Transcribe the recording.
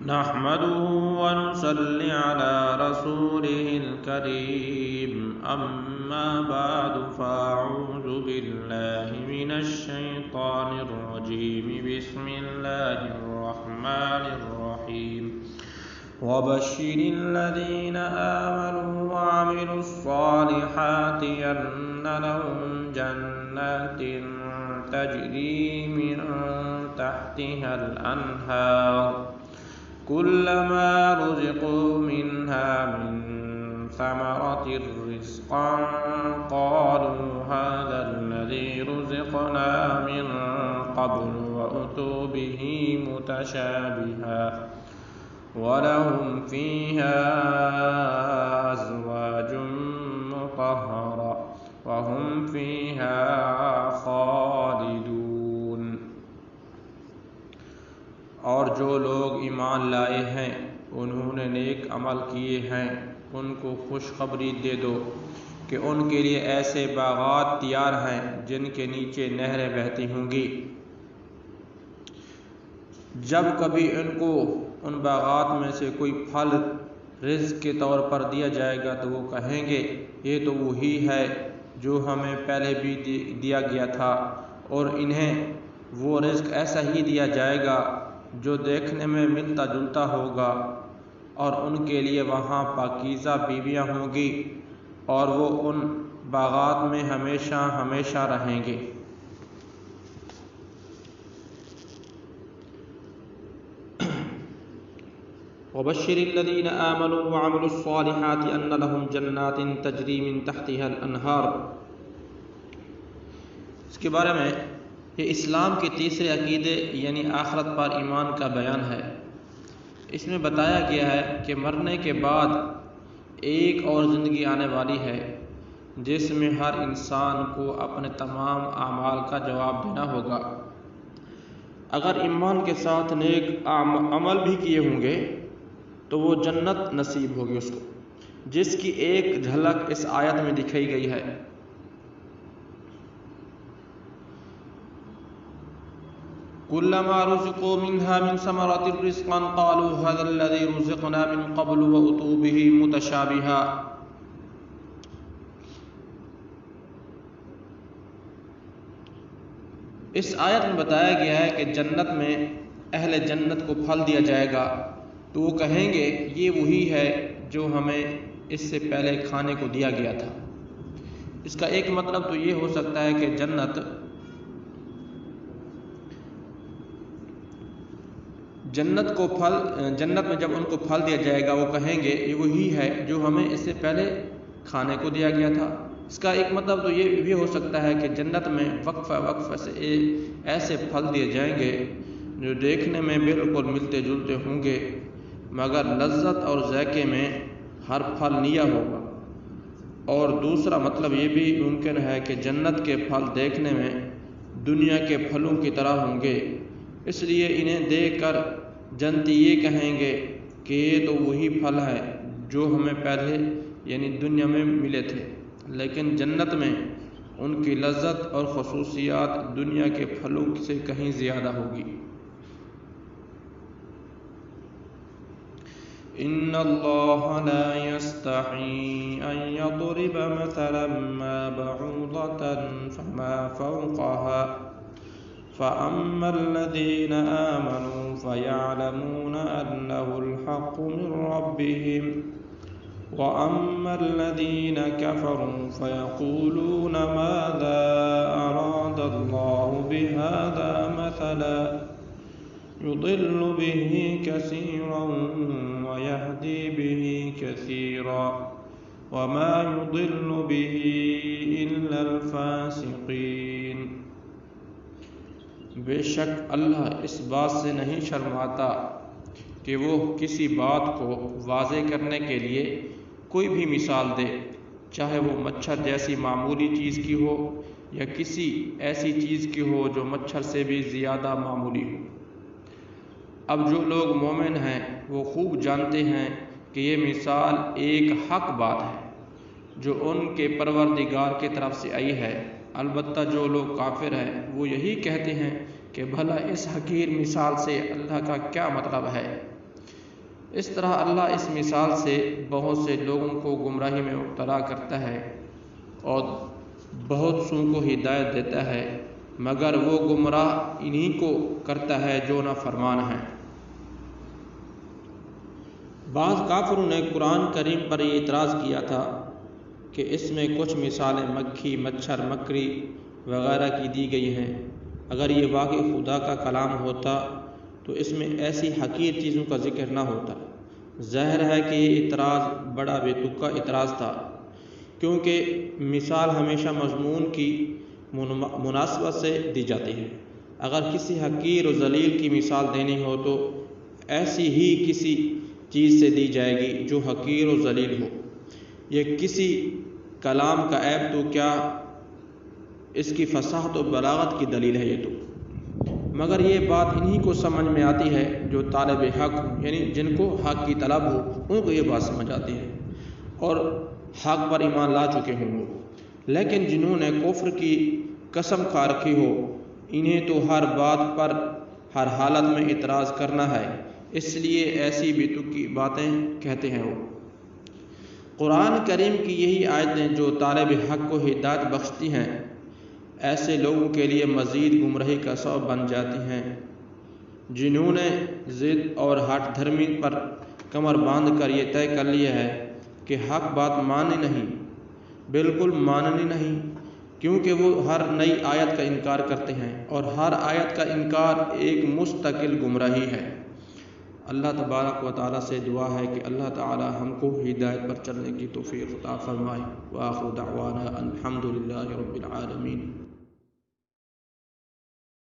نحمده ونصلي على رسوله الكريم أما بعد فأعوذ بالله من الشيطان الرجيم بسم الله الرحمن الرحيم وبشر الذين آمنوا وعملوا الصالحات أن لهم جنات تجري من تحتها الأنهار كلما رزقوا منها من ثمرة رزقا قالوا هذا الذي رزقنا من قبل وأتوا به متشابها ولهم فيها أزواج مطهرة وهم فيها خالدون۔ اور جو لوگ ایمان لائے ہیں انہوں نے نیک عمل کیے ہیں ان کو خوشخبری دے دو کہ ان کے لیے ایسے باغات تیار ہیں جن کے نیچے نہریں بہتی ہوں گی۔ جب کبھی ان کو ان باغات میں سے کوئی پھل رزق کے طور پر دیا جائے گا تو وہ کہیں گے یہ تو وہی ہے جو ہمیں پہلے بھی دیا گیا تھا، اور انہیں وہ رزق ایسا ہی دیا جائے گا جو دیکھنے میں ملتا جلتا ہوگا، اور ان کے لیے وہاں پاکیزہ بیویاں ہوں گی اور وہ ان باغات میں ہمیشہ ہمیشہ رہیں گے۔ وبشر الذين آمنوا وعملوا الصالحات أن لهم جنات تجري من تحتها الأنهار۔ اس کے بارے میں یہ اسلام کے تیسرے عقیدے یعنی آخرت پر ایمان کا بیان ہے۔ اس میں بتایا گیا ہے کہ مرنے کے بعد ایک اور زندگی آنے والی ہے جس میں ہر انسان کو اپنے تمام اعمال کا جواب دینا ہوگا۔ اگر ایمان کے ساتھ نیک عمل بھی کیے ہوں گے تو وہ جنت نصیب ہوگی اس کو، جس کی ایک جھلک اس آیت میں دکھائی گئی ہے۔ كلما رزقوا منها من ثمرة رزقا قالوا هذا الذي رزقنا من قبل وأتوا به متشابها۔ اس آیت میں بتایا گیا ہے کہ جنت میں اہل جنت کو پھل دیا جائے گا تو وہ کہیں گے یہ وہی ہے جو ہمیں اس سے پہلے کھانے کو دیا گیا تھا۔ اس کا ایک مطلب تو یہ ہو سکتا ہے کہ جنت میں جب ان کو پھل دیا جائے گا وہ کہیں گے یہ وہی ہے جو ہمیں اس سے پہلے کھانے کو دیا گیا تھا۔ اس کا ایک مطلب تو یہ بھی ہو سکتا ہے کہ جنت میں وقفہ سے ایسے پھل دیے جائیں گے جو دیکھنے میں بالکل ملتے جلتے ہوں گے مگر لذت اور ذائقے میں ہر پھل نیا ہوگا۔ اور دوسرا مطلب یہ بھی ممکن ہے کہ جنت کے پھل دیکھنے میں دنیا کے پھلوں کی طرح ہوں گے، اس لیے انہیں دیکھ کر جنتی یہ کہیں گے کہ یہ تو وہی پھل ہے جو ہمیں پہلے یعنی دنیا میں ملے تھے، لیکن جنت میں ان کی لذت اور خصوصیات دنیا کے پھلوں سے کہیں زیادہ ہوگی۔ ان اللہ لا يستحی ان يضرب مثلا ما بعوضة فما فوقها فأما الذين آمنوا فيعلمون أنه الحق من ربهم وأما الذين كفروا فيقولون ماذا أراد الله بهذا مثلا يضل به كثيرا ويهدي به كثيرا وما يضل به إلا الفاسقين۔ بے شک اللہ اس بات سے نہیں شرماتا کہ وہ کسی بات کو واضح کرنے کے لیے کوئی بھی مثال دے، چاہے وہ مچھر جیسی معمولی چیز کی ہو یا کسی ایسی چیز کی ہو جو مچھر سے بھی زیادہ معمولی ہو۔ اب جو لوگ مومن ہیں وہ خوب جانتے ہیں کہ یہ مثال ایک حق بات ہے جو ان کے پروردگار کی طرف سے آئی ہے، البتہ جو لوگ کافر ہیں وہ یہی کہتے ہیں کہ بھلا اس حقیر مثال سے اللہ کا کیا مطلب ہے۔ اس طرح اللہ اس مثال سے بہت سے لوگوں کو گمراہی میں مبتلا کرتا ہے اور بہت سو کو ہدایت دیتا ہے، مگر وہ گمراہ انہی کو کرتا ہے جو نافرمان ہیں۔ بعض کافروں نے قرآن کریم پر یہ اعتراض کیا تھا کہ اس میں کچھ مثالیں مکھی، مچھر، مکڑی وغیرہ کی دی گئی ہیں۔ اگر یہ واقعی خدا کا کلام ہوتا تو اس میں ایسی حقیر چیزوں کا ذکر نہ ہوتا۔ ظاہر ہے کہ یہ اعتراض بڑا بے تکا اعتراض تھا، کیونکہ مثال ہمیشہ مضمون کی مناسبت سے دی جاتی ہے۔ اگر کسی حقیر و ذلیل کی مثال دینی ہو تو ایسی ہی کسی چیز سے دی جائے گی جو حقیر و ذلیل ہو۔ یہ کسی کلام کا عیب تو کیا، اس کی فصاحت و بلاغت کی دلیل ہے یہ تو۔ مگر یہ بات انہی کو سمجھ میں آتی ہے جو طالب حق ہوں، یعنی جن کو حق کی طلب ہو ان کو یہ بات سمجھ آتی ہے اور حق پر ایمان لا چکے ہوں وہ۔ لیکن جنہوں نے کفر کی قسم کھا رکھی ہو، انہیں تو ہر بات پر ہر حالت میں اعتراض کرنا ہے، اس لیے ایسی بے تکی باتیں کہتے ہیں وہ۔ قرآن کریم کی یہی آیتیں جو طالب حق کو ہدایت بخشتی ہیں، ایسے لوگوں کے لیے مزید گمراہی کا سبب بن جاتی ہیں جنہوں نے ضد اور ہٹ دھرمی پر کمر باندھ کر یہ طے کر لیا ہے کہ حق بات ماننی نہیں، بالکل ماننی نہیں، کیونکہ وہ ہر نئی آیت کا انکار کرتے ہیں اور ہر آیت کا انکار ایک مستقل گمراہی ہے۔ اللہ تبارک و تعالیٰ سے دعا ہے کہ اللہ تعالیٰ ہم کو ہدایت پر چلنے کی توفیق عطا فرمائے۔ وآخر دعوانا الحمد للہ رب العالمین۔